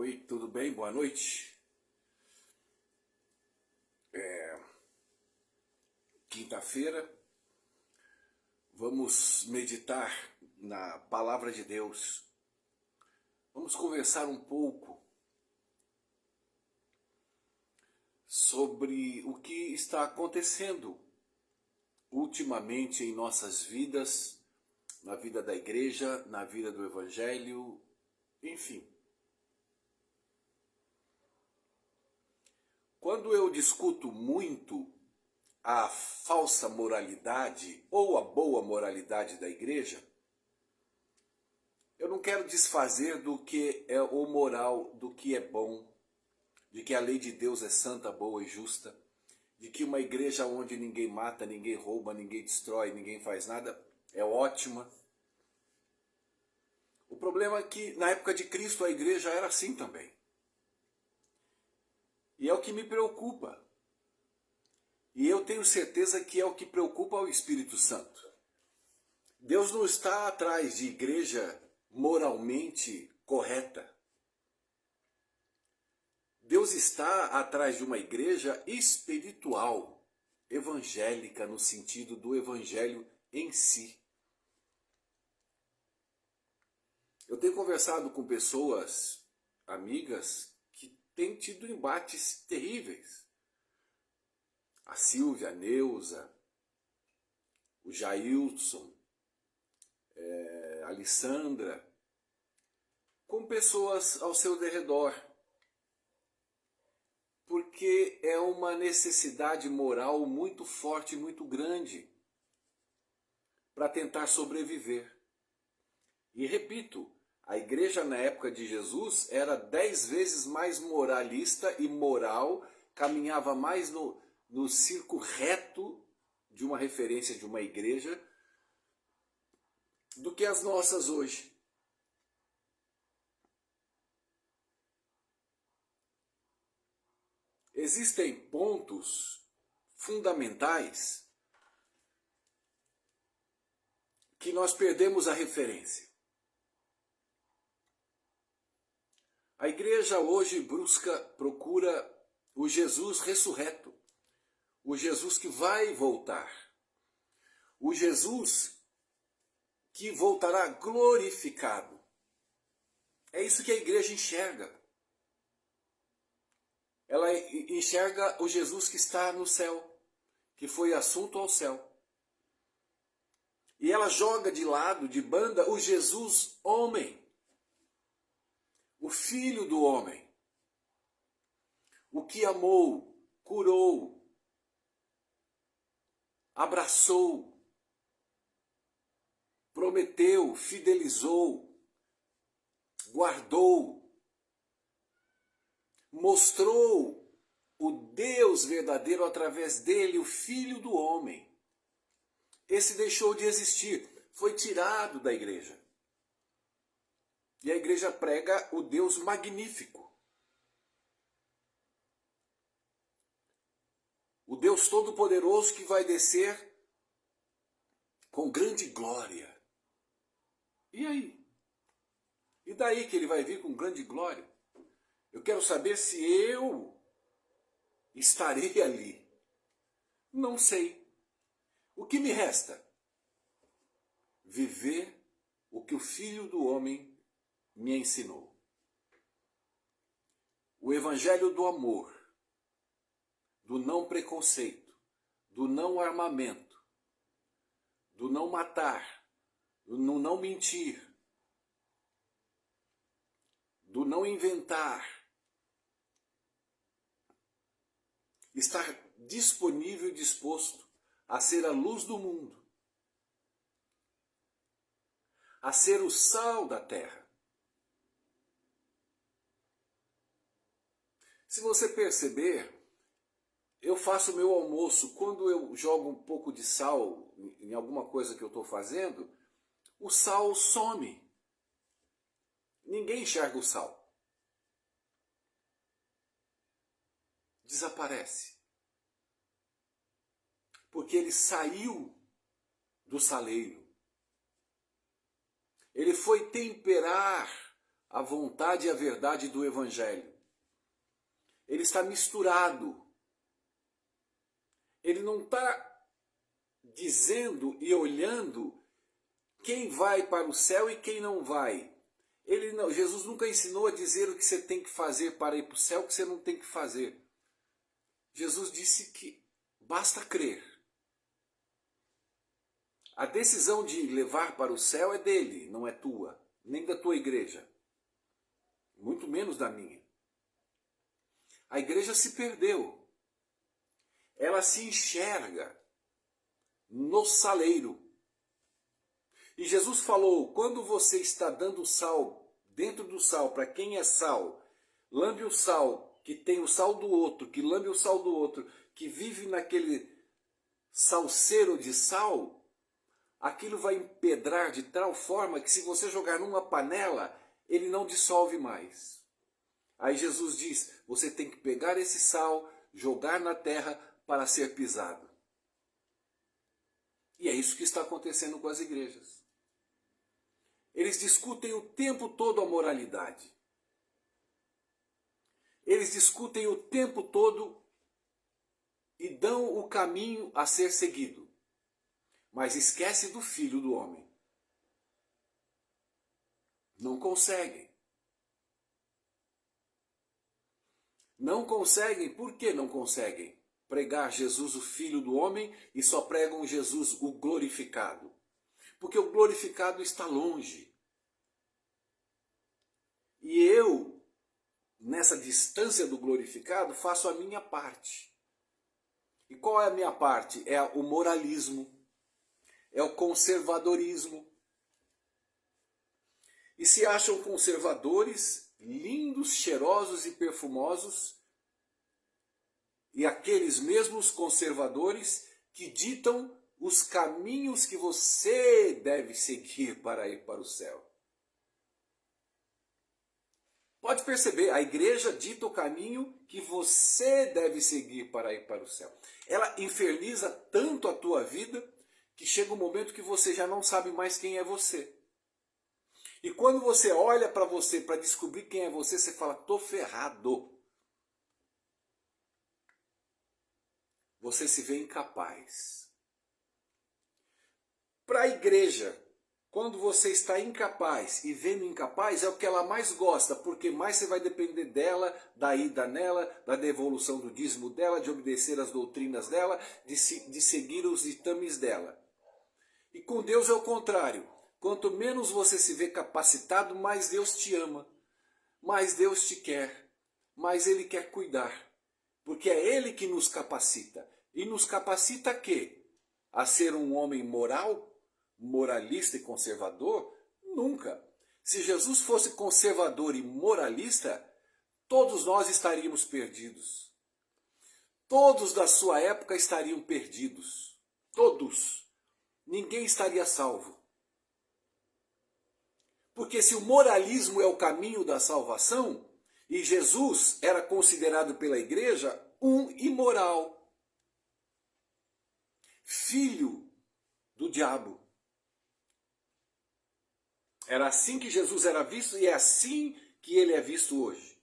Oi, tudo bem? Boa noite. Quinta-feira, vamos meditar na Palavra de Deus. Vamos conversar um pouco sobre o que está acontecendo ultimamente em nossas vidas, na vida da igreja, na vida do Evangelho, enfim. Quando eu discuto muito a falsa moralidade ou a boa moralidade da igreja, eu não quero desfazer do que é o moral, do que é bom, de que a lei de Deus é santa, boa e justa, de que uma igreja onde ninguém mata, ninguém rouba, ninguém destrói, ninguém faz nada, é ótima. O problema é que na época de Cristo a igreja era assim também. E é o que me preocupa. E eu tenho certeza que é o que preocupa ao Espírito Santo. Deus não está atrás de igreja moralmente correta. Deus está atrás de uma igreja espiritual, evangélica, no sentido do evangelho em si. Eu tenho conversado com pessoas, amigas, que têm tido embates terríveis. A Silvia, a Neuza, o Jailson, a Alessandra, com pessoas ao seu derredor. Porque é uma necessidade moral muito forte, muito grande, para tentar sobreviver. E repito, a igreja na época de Jesus era 10 vezes mais moralista e moral, caminhava mais no circo reto de uma referência de uma igreja do que as nossas hoje. Existem pontos fundamentais que nós perdemos a referência. A igreja hoje procura o Jesus ressurreto, o Jesus que vai voltar, o Jesus que voltará glorificado. É isso que a igreja enxerga. Ela enxerga o Jesus que está no céu, que foi assunto ao céu. E ela joga de lado, de banda, o Jesus homem, o Filho do homem, o que amou, curou, abraçou, prometeu, fidelizou, guardou, mostrou o Deus verdadeiro através dele, o Filho do homem. Esse deixou de existir, foi tirado da igreja. E a igreja prega o Deus magnífico. O Deus todo-poderoso que vai descer com grande glória. E aí? E daí que ele vai vir com grande glória? Eu quero saber se eu estarei ali. Não sei. O que me resta? Viver o que o Filho do homem me ensinou. O evangelho do amor, do não preconceito, do não armamento, do não matar, do não mentir, do não inventar. Estar disponível e disposto a ser a luz do mundo, a ser o sal da terra. Se você perceber, eu faço meu almoço, quando eu jogo um pouco de sal em alguma coisa que eu estou fazendo, o sal some. Ninguém enxerga o sal. Desaparece. Porque ele saiu do saleiro. Ele foi temperar a vontade e a verdade do Evangelho. Ele está misturado. Ele não está dizendo e olhando quem vai para o céu e quem não vai. Jesus nunca ensinou a dizer o que você tem que fazer para ir para o céu, o que você não tem que fazer. Jesus disse que basta crer. A decisão de levar para o céu é dele, não é tua, nem da tua igreja, muito menos da minha. A igreja se perdeu. Ela se enxerga no saleiro. E Jesus falou, quando você está dando sal, dentro do sal, para quem é sal, lambe o sal, que tem o sal do outro, que lambe o sal do outro, que vive naquele salseiro de sal, aquilo vai empedrar de tal forma que se você jogar numa panela, ele não dissolve mais. Aí Jesus diz, você tem que pegar esse sal, jogar na terra para ser pisado. E é isso que está acontecendo com as igrejas. Eles discutem o tempo todo a moralidade. Eles discutem o tempo todo e dão o caminho a ser seguido. Mas esquece do Filho do Homem. Não conseguem. Não conseguem, por que não conseguem? Pregar Jesus, o Filho do Homem, e só pregam Jesus, o glorificado. Porque o glorificado está longe. E eu, nessa distância do glorificado, faço a minha parte. E qual é a minha parte? É o moralismo, é o conservadorismo. E se acham conservadores, lindos, cheirosos e perfumosos, e aqueles mesmos conservadores que ditam os caminhos que você deve seguir para ir para o céu. Pode perceber, a igreja dita o caminho que você deve seguir para ir para o céu. Ela inferniza tanto a tua vida que chega um momento que você já não sabe mais quem é você. E quando você olha para você para descobrir quem é você, você fala, tô ferrado. Você se vê incapaz. Para a igreja, quando você está incapaz e vendo incapaz, é o que ela mais gosta, porque mais você vai depender dela, da ida nela, da devolução do dízimo dela, de obedecer às doutrinas dela, de seguir os ditames dela. E com Deus é o contrário. Quanto menos você se vê capacitado, mais Deus te ama, mais Deus te quer, mais Ele quer cuidar. Porque é Ele que nos capacita. E nos capacita a quê? A ser um homem moral, moralista e conservador? Nunca. Se Jesus fosse conservador e moralista, todos nós estaríamos perdidos. Todos da sua época estariam perdidos. Todos. Ninguém estaria salvo. Porque se o moralismo é o caminho da salvação, e Jesus era considerado pela igreja um imoral, filho do diabo. Era assim que Jesus era visto e é assim que ele é visto hoje.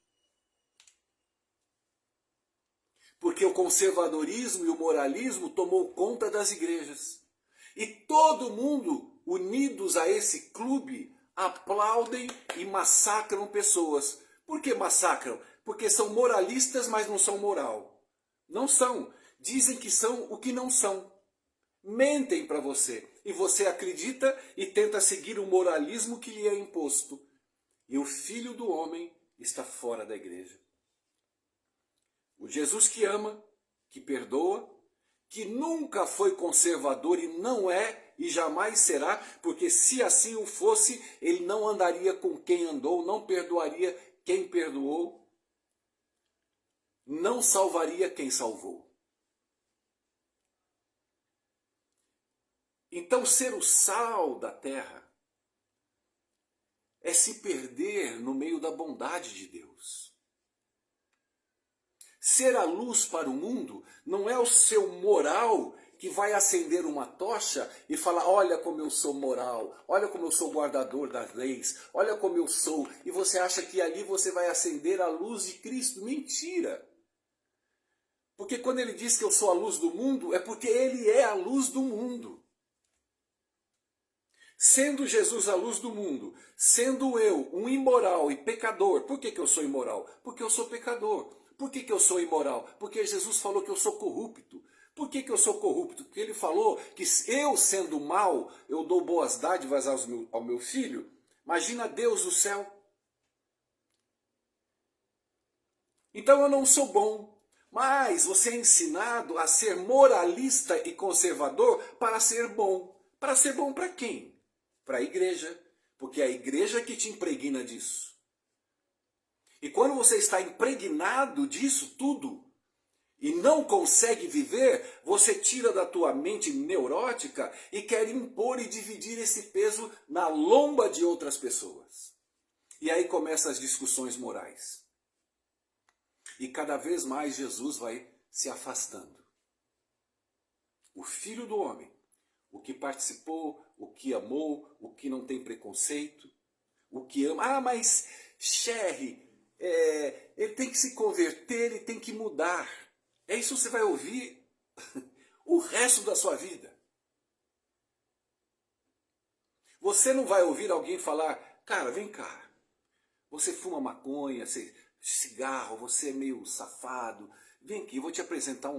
Porque o conservadorismo e o moralismo tomou conta das igrejas. E todo mundo, unidos a esse clube, aplaudem e massacram pessoas. Por que massacram? Porque são moralistas, mas não são moral. Não são. Dizem que são o que não são. Mentem para você. E você acredita e tenta seguir o moralismo que lhe é imposto. E o Filho do Homem está fora da igreja. O Jesus que ama, que perdoa, que nunca foi conservador e não é e jamais será, porque se assim o fosse, ele não andaria com quem andou, não perdoaria quem perdoou, não salvaria quem salvou. Então, ser o sal da terra é se perder no meio da bondade de Deus. Ser a luz para o mundo não é o seu moral que vai acender uma tocha e falar, olha como eu sou moral, olha como eu sou guardador das leis, olha como eu sou, e você acha que ali você vai acender a luz de Cristo. Mentira! Porque quando ele diz que eu sou a luz do mundo, é porque ele é a luz do mundo. Sendo Jesus a luz do mundo, sendo eu um imoral e pecador, por que eu sou imoral? Porque eu sou pecador. Por que eu sou imoral? Porque Jesus falou que eu sou corrupto. Por que eu sou corrupto? Porque ele falou que eu, sendo mal, eu dou boas dádivas ao meu filho. Imagina Deus do céu. Então eu não sou bom. Mas você é ensinado a ser moralista e conservador para ser bom. Para ser bom para quem? Para a igreja. Porque é a igreja que te impregna disso. E quando você está impregnado disso tudo, e não consegue viver, você tira da tua mente neurótica e quer impor e dividir esse peso na lomba de outras pessoas. E aí começam as discussões morais. E cada vez mais Jesus vai se afastando. O Filho do Homem, o que participou, o que amou, o que não tem preconceito, o que ama. Ah, mas Sherry, ele tem que se converter, ele tem que mudar. É isso que você vai ouvir o resto da sua vida. Você não vai ouvir alguém falar, cara, vem cá, você fuma maconha, cigarro, você é meio safado, vem aqui, eu vou te apresentar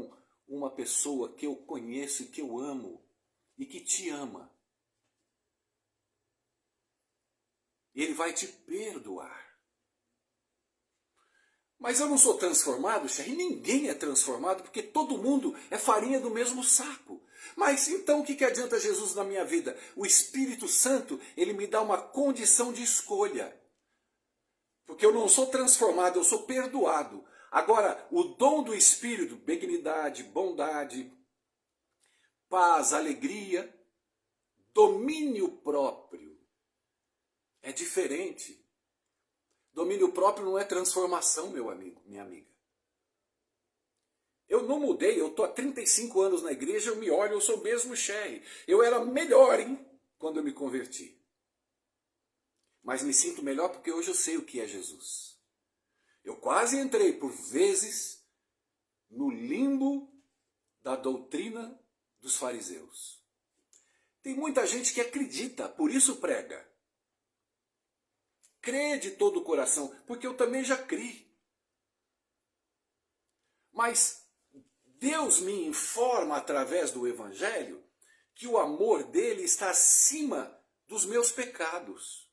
uma pessoa que eu conheço e que eu amo e que te ama. Ele vai te perdoar. Mas eu não sou transformado, Sherry, ninguém é transformado, porque todo mundo é farinha do mesmo saco. Mas então o que adianta Jesus na minha vida? O Espírito Santo, ele me dá uma condição de escolha. Porque eu não sou transformado, eu sou perdoado. Agora, o dom do Espírito, benignidade, bondade, paz, alegria, domínio próprio, é diferente. Domínio próprio não é transformação, meu amigo, minha amiga. Eu não mudei, eu estou há 35 anos na igreja, eu me olho, eu sou mesmo Sherry. Eu era melhor, hein, quando eu me converti. Mas me sinto melhor porque hoje eu sei o que é Jesus. Eu quase entrei por vezes no limbo da doutrina dos fariseus. Tem muita gente que acredita, por isso prega. Crê de todo o coração, porque eu também já criei. Mas Deus me informa através do Evangelho que o amor dele está acima dos meus pecados.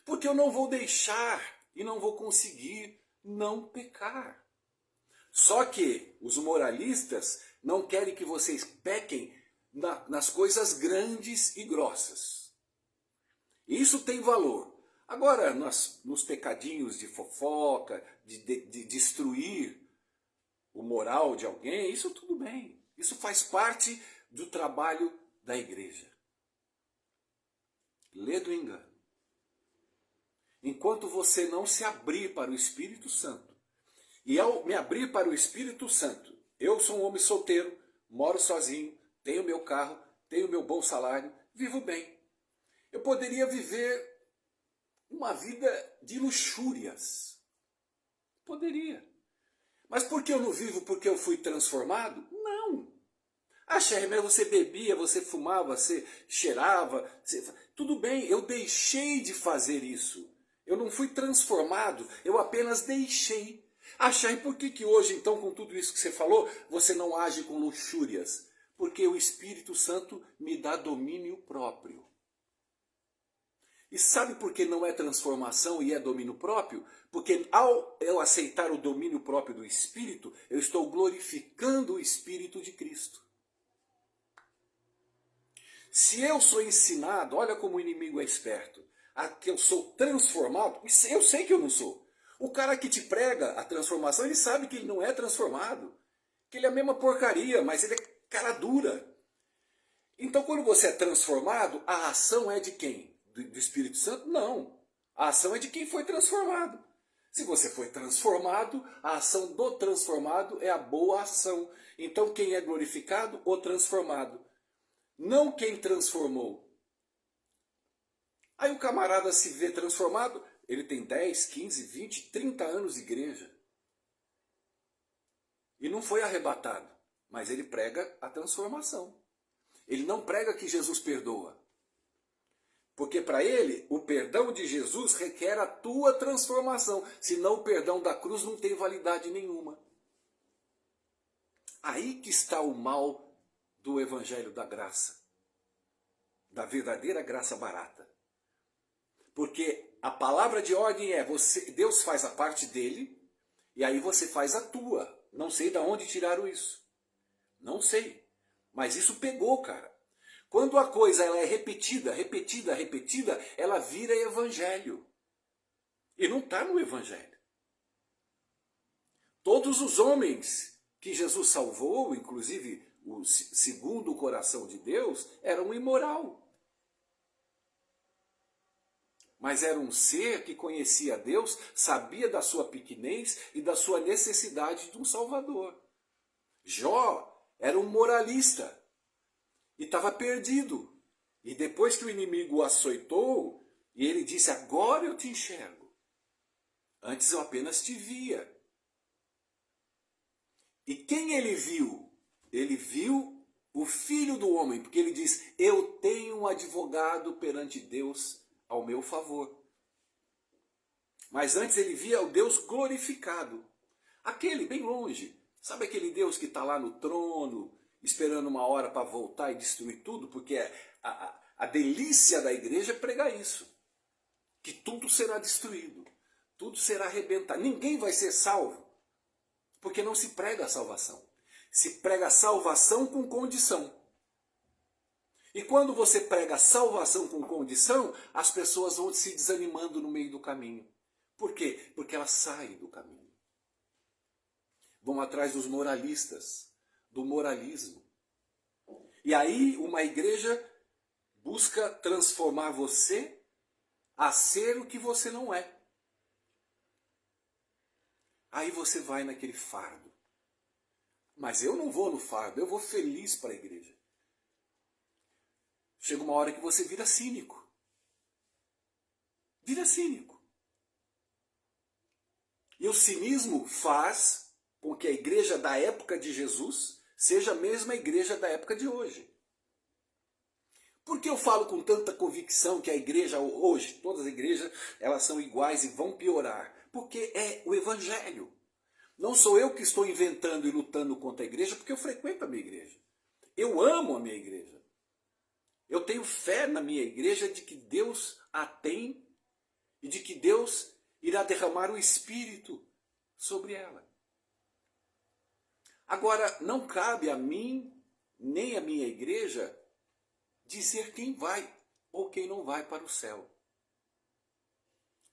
Porque eu não vou deixar e não vou conseguir não pecar. Só que os moralistas não querem que vocês pequem nas coisas grandes e grossas. Isso tem valor. Agora, nos pecadinhos de fofoca, de destruir o moral de alguém, isso tudo bem. Isso faz parte do trabalho da igreja. Lê do engano. Enquanto você não se abrir para o Espírito Santo, e ao me abrir para o Espírito Santo, eu sou um homem solteiro, moro sozinho, tenho meu carro, tenho meu bom salário, vivo bem. Eu poderia viver uma vida de luxúrias. Poderia. Mas por que eu não vivo porque eu fui transformado? Não. Ah, Sherry, mas você bebia, você fumava, você cheirava. Tudo bem, eu deixei de fazer isso. Eu não fui transformado, eu apenas deixei. Ah, Sherry, por que hoje, então, com tudo isso que você falou, você não age com luxúrias? Porque o Espírito Santo me dá domínio próprio. E sabe por que não é transformação e é domínio próprio? Porque ao eu aceitar o domínio próprio do Espírito, eu estou glorificando o Espírito de Cristo. Se eu sou ensinado, olha como o inimigo é esperto, a que eu sou transformado, eu sei que eu não sou. O cara que te prega a transformação, ele sabe que ele não é transformado. Que ele é a mesma porcaria, mas ele é cara dura. Então quando você é transformado, a ação é de quem? Do Espírito Santo? Não. A ação é de quem foi transformado. Se você foi transformado, a ação do transformado é a boa ação. Então quem é glorificado? O transformado. Não quem transformou. Aí o camarada se vê transformado, ele tem 10, 15, 20, 30 anos de igreja. E não foi arrebatado, mas ele prega a transformação. Ele não prega que Jesus perdoa. Porque para ele, o perdão de Jesus requer a tua transformação. Senão o perdão da cruz não tem validade nenhuma. Aí que está o mal do evangelho da graça. Da verdadeira graça barata. Porque a palavra de ordem é, Deus faz a parte dele, e aí você faz a tua. Não sei de onde tiraram isso. Não sei. Mas isso pegou, cara. Quando a coisa ela é repetida, repetida, repetida, ela vira evangelho. E não está no evangelho. Todos os homens que Jesus salvou, inclusive segundo o coração de Deus, eram imoral. Mas era um ser que conhecia Deus, sabia da sua pequenez e da sua necessidade de um Salvador. Jó era um moralista e estava perdido. E depois que o inimigo o açoitou, e ele disse, agora eu te enxergo. Antes eu apenas te via. E quem ele viu? Ele viu o Filho do Homem, porque ele diz, eu tenho um advogado perante Deus ao meu favor. Mas antes ele via o Deus glorificado. Aquele bem longe. Sabe aquele Deus que está lá no trono, esperando uma hora para voltar e destruir tudo? Porque a delícia da igreja é pregar isso. Que tudo será destruído. Tudo será arrebentado. Ninguém vai ser salvo. Porque não se prega a salvação. Se prega a salvação com condição. E quando você prega salvação com condição, as pessoas vão se desanimando no meio do caminho. Por quê? Porque elas saem do caminho. Vão atrás dos moralistas, do moralismo. E aí uma igreja busca transformar você a ser o que você não é. Aí você vai naquele fardo. Mas eu não vou no fardo, eu vou feliz para a igreja. Chega uma hora que você vira cínico. Vira cínico. E o cinismo faz com que a igreja da época de Jesus seja a mesma igreja da época de hoje. Por que eu falo com tanta convicção que a igreja hoje, todas as igrejas, elas são iguais e vão piorar? Porque é o evangelho. Não sou eu que estou inventando e lutando contra a igreja, porque eu frequento a minha igreja. Eu amo a minha igreja. Eu tenho fé na minha igreja de que Deus a tem e de que Deus irá derramar o Espírito sobre ela. Agora, não cabe a mim, nem a minha igreja, dizer quem vai ou quem não vai para o céu.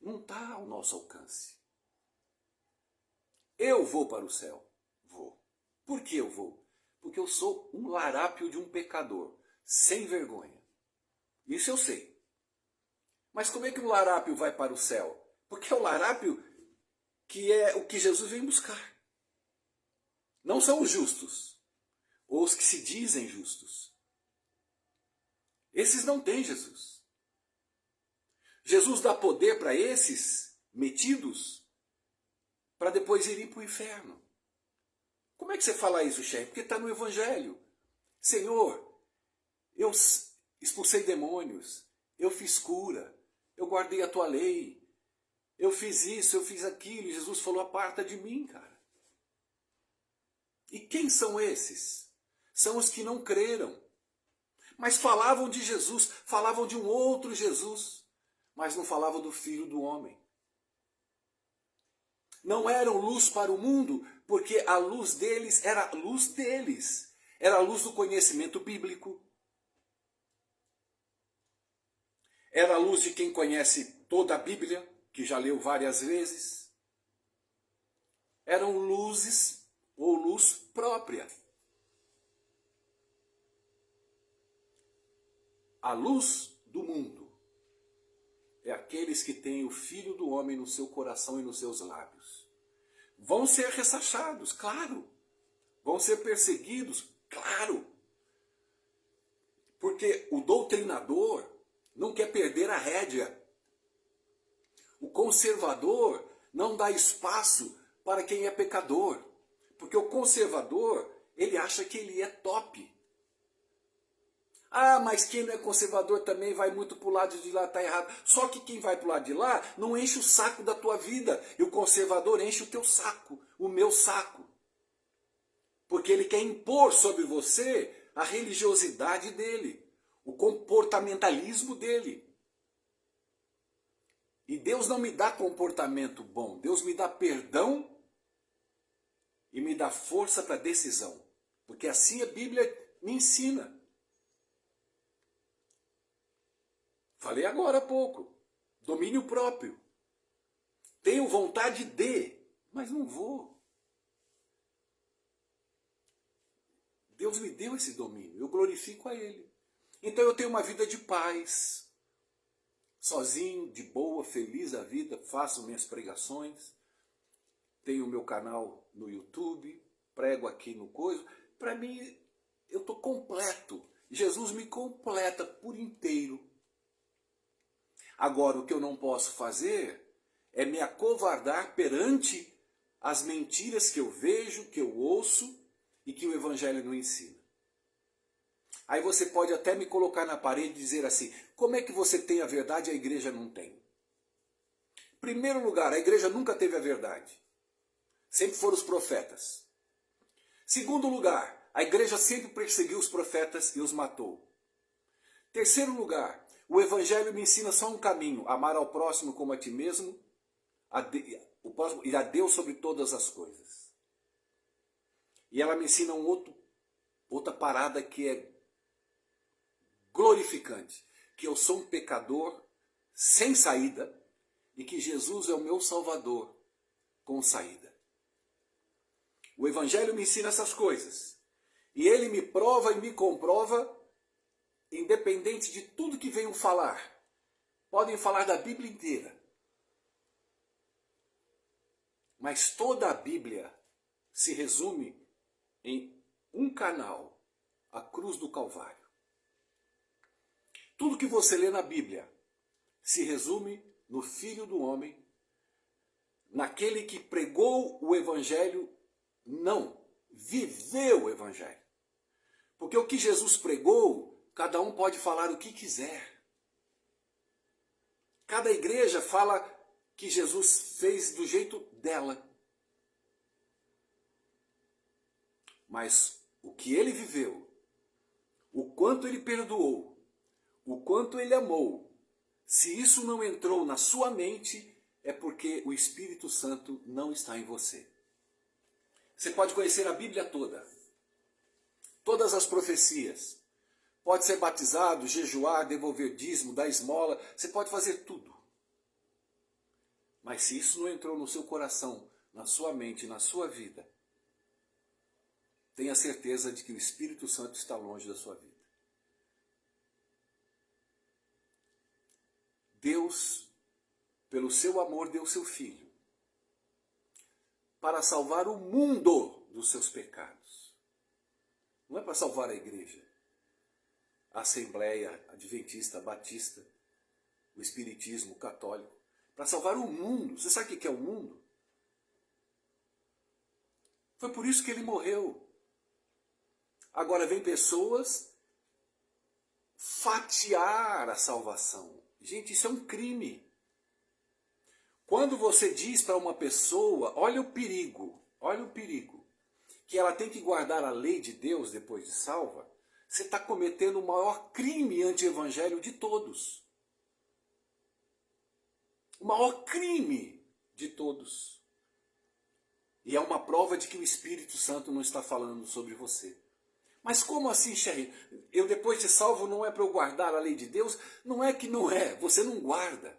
Não está ao nosso alcance. Eu vou para o céu. Vou. Por que eu vou? Porque eu sou um larápio de um pecador. Sem vergonha. Isso eu sei. Mas como é que um larápio vai para o céu? Porque é o larápio que é o que Jesus vem buscar. Não são os justos, ou os que se dizem justos. Esses não têm Jesus. Jesus dá poder para esses metidos para depois irem para o inferno. Como é que você fala isso, chefe? Porque está no Evangelho. Senhor, eu expulsei demônios, eu fiz cura, eu guardei a tua lei, eu fiz isso, eu fiz aquilo, e Jesus falou, aparta de mim, cara. E quem são esses? São os que não creram. Mas falavam de Jesus, falavam de um outro Jesus, mas não falavam do Filho do Homem. Não eram luz para o mundo, porque a luz deles era a luz deles. Era a luz do conhecimento bíblico. Era a luz de quem conhece toda a Bíblia, que já leu várias vezes. Eram luzes ou luz própria. A luz do mundo é aqueles que têm o Filho do Homem no seu coração e nos seus lábios. Vão ser ressachados, claro. Vão ser perseguidos, claro. Porque o doutrinador não quer perder a rédea. O conservador não dá espaço para quem é pecador. Porque o conservador, ele acha que ele é top. Ah, mas quem não é conservador também vai muito para o lado de lá, está errado. Só que quem vai para o lado de lá não enche o saco da tua vida. E o conservador enche o teu saco, o meu saco. Porque ele quer impor sobre você a religiosidade dele, o comportamentalismo dele. E Deus não me dá comportamento bom, Deus me dá perdão e me dá força para decisão. Porque assim a Bíblia me ensina. Falei agora há pouco. Domínio próprio. Tenho vontade de, mas não vou. Deus me deu esse domínio, eu glorifico a Ele. Então eu tenho uma vida de paz. Sozinho, de boa, feliz da vida, faço minhas pregações. Tenho o meu canal no YouTube, prego aqui no coisa. Para mim, eu estou completo. Jesus me completa por inteiro. Agora, o que eu não posso fazer é me acovardar perante as mentiras que eu vejo, que eu ouço e que o Evangelho não ensina. Aí você pode até me colocar na parede e dizer assim, como é que você tem a verdade e a igreja não tem? Em primeiro lugar, a igreja nunca teve a verdade. Sempre foram os profetas. Segundo lugar, a igreja sempre perseguiu os profetas e os matou. Terceiro lugar, o Evangelho me ensina só um caminho, amar ao próximo como a ti mesmo, e a Deus sobre todas as coisas. E ela me ensina outra parada que é glorificante, que eu sou um pecador sem saída e que Jesus é o meu Salvador com saída. O Evangelho me ensina essas coisas. E ele me prova e me comprova, independente de tudo que venham falar. Podem falar da Bíblia inteira. Mas toda a Bíblia se resume em um canal, a cruz do Calvário. Tudo que você lê na Bíblia se resume no Filho do Homem, naquele que pregou o Evangelho, não, viveu o Evangelho. Porque o que Jesus pregou, cada um pode falar o que quiser. Cada igreja fala que Jesus fez do jeito dela. Mas o que ele viveu, o quanto ele perdoou, o quanto ele amou, se isso não entrou na sua mente, é porque o Espírito Santo não está em você. Você pode conhecer a Bíblia toda, todas as profecias, pode ser batizado, jejuar, devolver dízimo, dar esmola, você pode fazer tudo. Mas se isso não entrou no seu coração, na sua mente, na sua vida, tenha certeza de que o Espírito Santo está longe da sua vida. Deus, pelo seu amor, deu seu Filho para salvar o mundo dos seus pecados. Não é para salvar a igreja, a Assembleia Adventista, Batista, o Espiritismo, o Católico. Para salvar o mundo. Você sabe o que é o mundo? Foi por isso que ele morreu. Agora vem pessoas fatiar a salvação. Gente, isso é um crime. Quando você diz para uma pessoa, olha o perigo, que ela tem que guardar a lei de Deus depois de salva, você está cometendo o maior crime anti-evangelho de todos. O maior crime de todos. E é uma prova de que o Espírito Santo não está falando sobre você. Mas como assim, Sherry? Eu depois de salvo não é para eu guardar a lei de Deus? Não é que não é, você não guarda.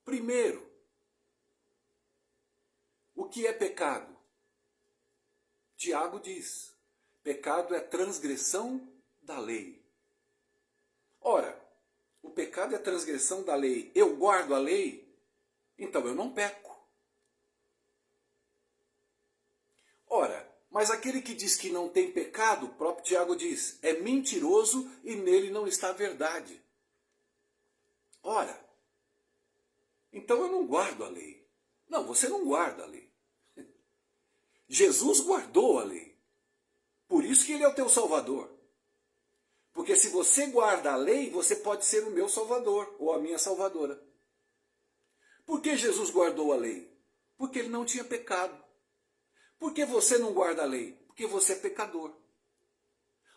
Primeiro, o que é pecado? Tiago diz, pecado é transgressão da lei. Ora, O pecado é a transgressão da lei. Eu guardo a lei, então eu não peco. Ora, mas aquele que diz que não tem pecado, o próprio Tiago diz, é mentiroso e nele não está a verdade. Ora, então eu não guardo a lei. Não, você não guarda a lei. Jesus guardou a lei. Por isso que ele é o teu salvador. Porque se você guarda a lei, você pode ser o meu salvador ou a minha salvadora. Por que Jesus guardou a lei? Porque ele não tinha pecado. Por que você não guarda a lei? Porque você é pecador.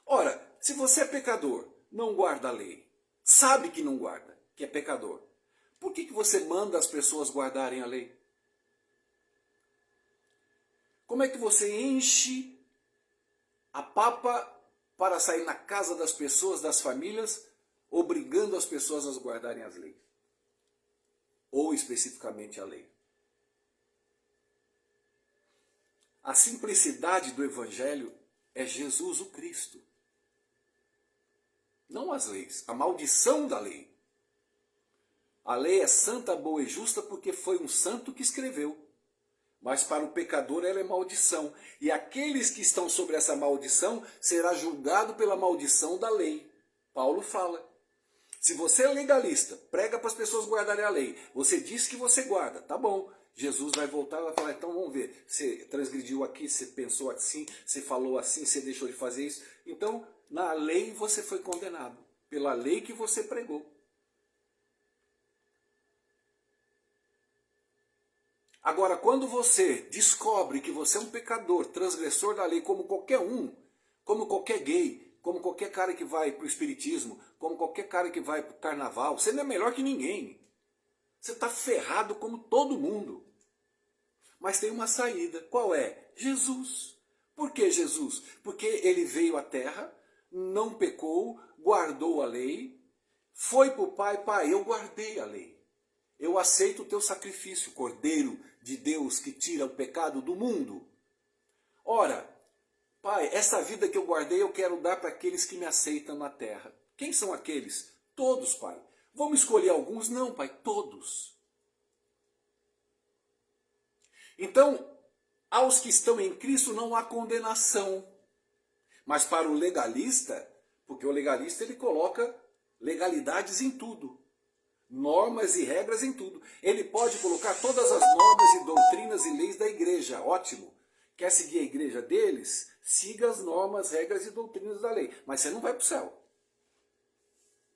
Ora, se você é pecador, não guarda a lei, sabe que não guarda, que é pecador, por que você manda as pessoas guardarem a lei? Como é que você enche a papa para sair na casa das pessoas, das famílias, obrigando as pessoas a guardarem as leis? Ou especificamente a lei. A simplicidade do Evangelho é Jesus o Cristo. Não as leis, a maldição da lei. A lei é santa, boa e justa porque foi um santo que escreveu. Mas para o pecador ela é maldição. E aqueles que estão sobre essa maldição será julgado pela maldição da lei. Paulo fala. Se você é legalista, prega para as pessoas guardarem a lei, você diz que você guarda, tá bom. Jesus vai voltar e vai falar, então vamos ver, você transgrediu aqui, você pensou assim, você falou assim, você deixou de fazer isso. Então, na lei você foi condenado, pela lei que você pregou. Agora, quando você descobre que você é um pecador, transgressor da lei, como qualquer um, como qualquer gay, como qualquer cara que vai para o espiritismo, como qualquer cara que vai para o carnaval, você não é melhor que ninguém. Você está ferrado como todo mundo. Mas tem uma saída. Qual é? Jesus. Por que Jesus? Porque ele veio à terra, não pecou, guardou a lei, foi para o Pai, Pai, eu guardei a lei. Eu aceito o teu sacrifício, Cordeiro de Deus que tira o pecado do mundo. Ora, Pai, essa vida que eu guardei eu quero dar para aqueles que me aceitam na terra. Quem são aqueles? Todos, Pai. Vamos escolher alguns? Não, Pai, todos. Então, aos que estão em Cristo não há condenação. Mas para o legalista, porque o legalista ele coloca legalidades em tudo. Normas e regras em tudo. Ele pode colocar todas as normas e doutrinas e leis da igreja. Ótimo. Quer seguir a igreja deles? Siga as normas, regras e doutrinas da lei. Mas você não vai para o céu.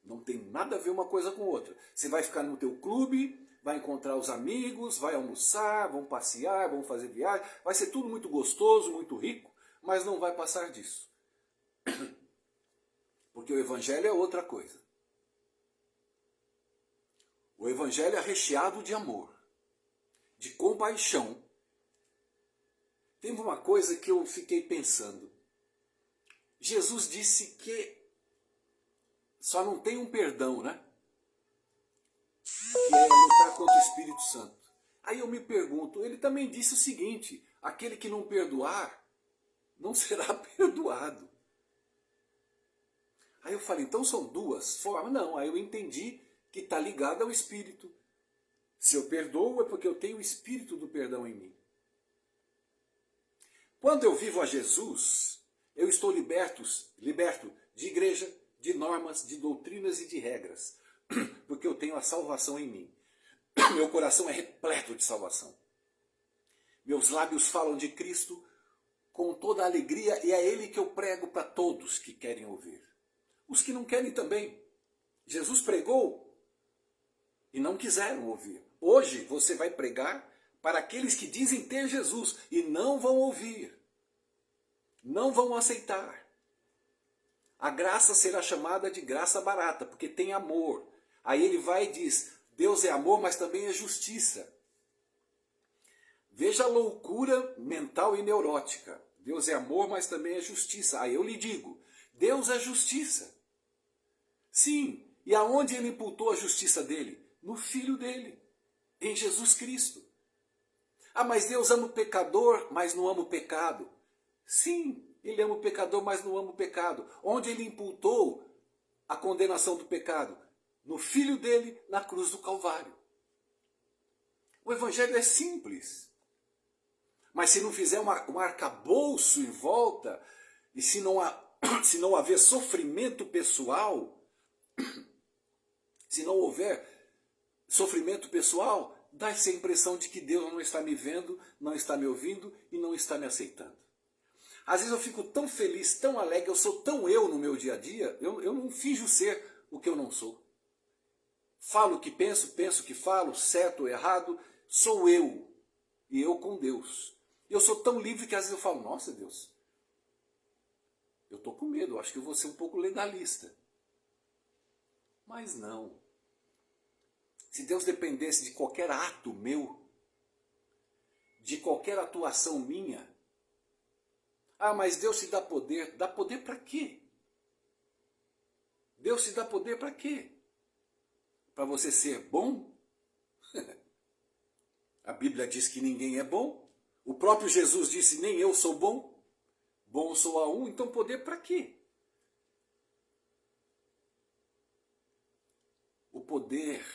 Não tem nada a ver uma coisa com outra. Você vai ficar no teu clube, vai encontrar os amigos, vai almoçar, vão passear, vão fazer viagem. Vai ser tudo muito gostoso, muito rico, mas não vai passar disso. Porque o evangelho é outra coisa. O evangelho é recheado de amor, de compaixão. Tem uma coisa que eu fiquei pensando. Jesus disse que só não tem um perdão, né? Que é lutar contra o Espírito Santo. Aí eu me pergunto, ele também disse o seguinte, aquele que não perdoar, não será perdoado. Aí eu falei, então são duas formas? Não, aí eu entendi que está ligado ao Espírito. Se eu perdoo é porque eu tenho o Espírito do perdão em mim. Quando eu vivo a Jesus, eu estou liberto de igreja, de normas, de doutrinas e de regras. Porque eu tenho a salvação em mim. Meu coração é repleto de salvação. Meus lábios falam de Cristo com toda a alegria e é Ele que eu prego para todos que querem ouvir. Os que não querem também. Jesus pregou e não quiseram ouvir. Hoje você vai pregar para aqueles que dizem ter Jesus e não vão ouvir. Não vão aceitar. A graça será chamada de graça barata, porque tem amor. Aí ele vai e diz, Deus é amor, mas também é justiça. Veja a loucura mental e neurótica. Deus é amor, mas também é justiça. Aí eu lhe digo, Deus é justiça. Sim, e aonde ele imputou a justiça dele? No Filho dele, em Jesus Cristo. Ah, mas Deus ama o pecador, mas não ama o pecado. Sim, ele ama o pecador, mas não ama o pecado. Onde ele imputou a condenação do pecado? no Filho dele na cruz do Calvário. O Evangelho é simples. Mas se não fizer um arcabouço em volta, e se não haver sofrimento pessoal, se não houver sofrimento pessoal, dá-se a impressão de que Deus não está me vendo, não está me ouvindo e não está me aceitando. Às vezes eu fico tão feliz, tão alegre, eu sou tão eu no meu dia a dia, eu não finjo ser o que eu não sou. Falo o que penso, penso o que falo, certo ou errado, sou eu. E eu com Deus. E eu sou tão livre que às vezes eu falo, nossa Deus, eu estou com medo, acho que eu vou ser um pouco legalista. Mas não. Se Deus dependesse de qualquer ato meu, de qualquer atuação minha, mas Deus te dá poder para quê? Deus te dá poder para quê? Para você ser bom? A Bíblia diz que ninguém é bom. O próprio Jesus disse, nem eu sou bom. Bom sou a um, então poder para quê? O poder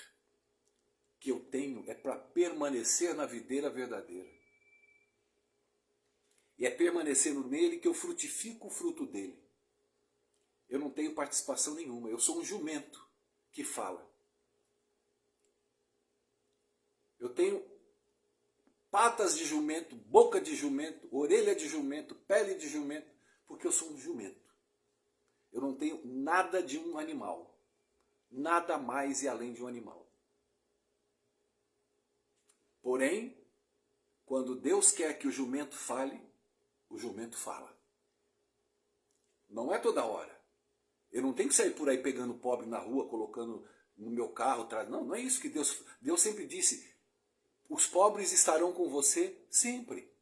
que eu tenho é para permanecer na videira verdadeira. E é permanecendo nele que eu frutifico o fruto dele. Eu não tenho participação nenhuma, eu sou um jumento que fala. Eu tenho patas de jumento, boca de jumento, orelha de jumento, pele de jumento, porque eu sou um jumento. Eu não tenho nada de um animal, nada mais e além de um animal. Porém, quando Deus quer que o jumento fale, o jumento fala. Não é toda hora. Eu não tenho que sair por aí pegando pobre na rua, colocando no meu carro, não, não é isso que Deus sempre disse. Os pobres estarão com você sempre.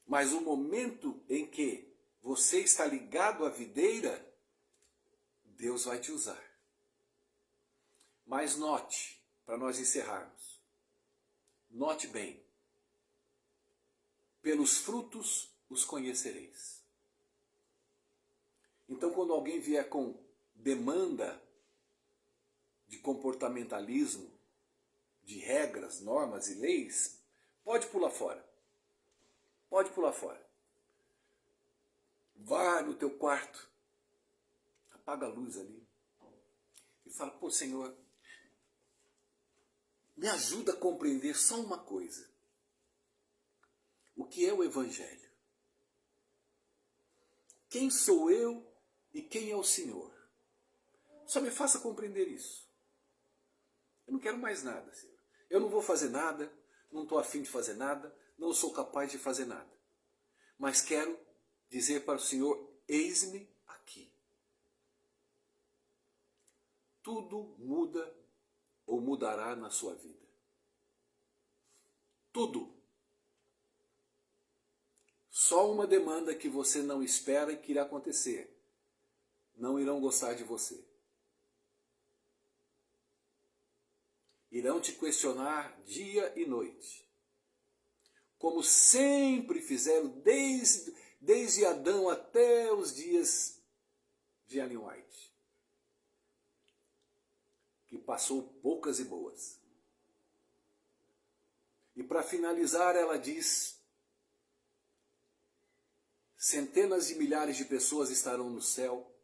Mas o momento em que você está ligado à videira, Deus vai te usar. Mas note, para nós encerrarmos, note bem, pelos frutos os conhecereis. Então quando alguém vier com demanda de comportamentalismo, de regras, normas e leis, pode pular fora. Pode pular fora. Vá no teu quarto, apaga a luz ali e fala, pô Senhor, me ajuda a compreender só uma coisa. O que é o Evangelho? Quem sou eu e quem é o Senhor? Só me faça compreender isso. Eu não quero mais nada, Senhor. Eu não vou fazer nada, não estou afim de fazer nada, não sou capaz de fazer nada. Mas quero dizer para o Senhor, eis-me aqui. Tudo muda ou mudará na sua vida. Tudo. Só uma demanda que você não espera e que irá acontecer. Não irão gostar de você. Irão te questionar dia e noite. Como sempre fizeram desde Adão até os dias de Ellen White. Que passou poucas e boas. E para finalizar ela diz, centenas de milhares de pessoas estarão no céu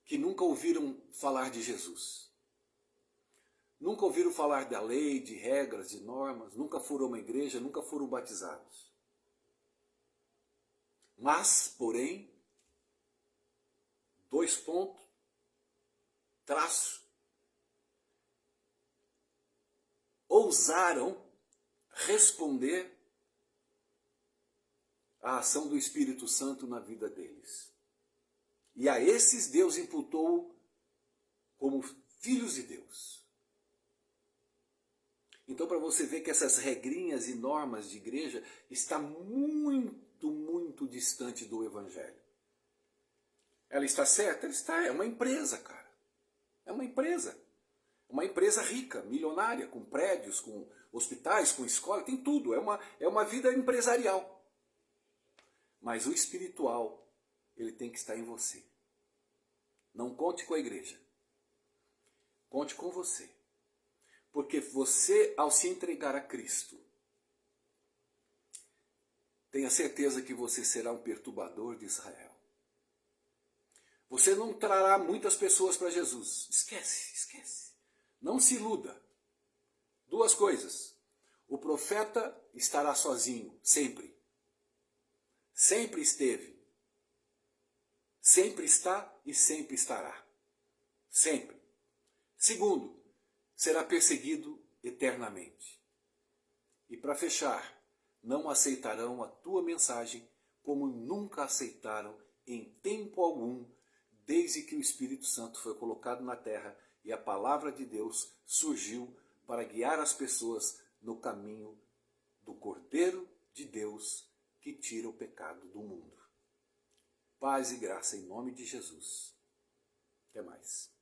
que nunca ouviram falar de Jesus. Nunca ouviram falar da lei, de regras, de normas, nunca foram a uma igreja, nunca foram batizados. Mas, porém, 2 pontos, traço, ousaram responder à ação do Espírito Santo na vida deles. E a esses Deus imputou como filhos de Deus. Então, para você ver que essas regrinhas e normas de igreja está muito, muito distante do Evangelho. Ela está certa? Ela está. É uma empresa, cara. É uma empresa. Uma empresa rica, milionária, com prédios, com hospitais, com escola, tem tudo. É uma vida empresarial. Mas o espiritual, ele tem que estar em você. Não conte com a igreja. Conte com você. Porque você, ao se entregar a Cristo, tenha certeza que você será um perturbador de Israel. Você não trará muitas pessoas para Jesus. Esquece, esquece. Não se iluda. Duas coisas. O profeta estará sozinho, sempre. Sempre esteve. Sempre está e sempre estará. Sempre. Segundo, será perseguido eternamente. E para fechar, não aceitarão a tua mensagem como nunca aceitaram em tempo algum, desde que o Espírito Santo foi colocado na terra e a palavra de Deus surgiu para guiar as pessoas no caminho do Cordeiro de Deus que tira o pecado do mundo. Paz e graça em nome de Jesus. Até mais.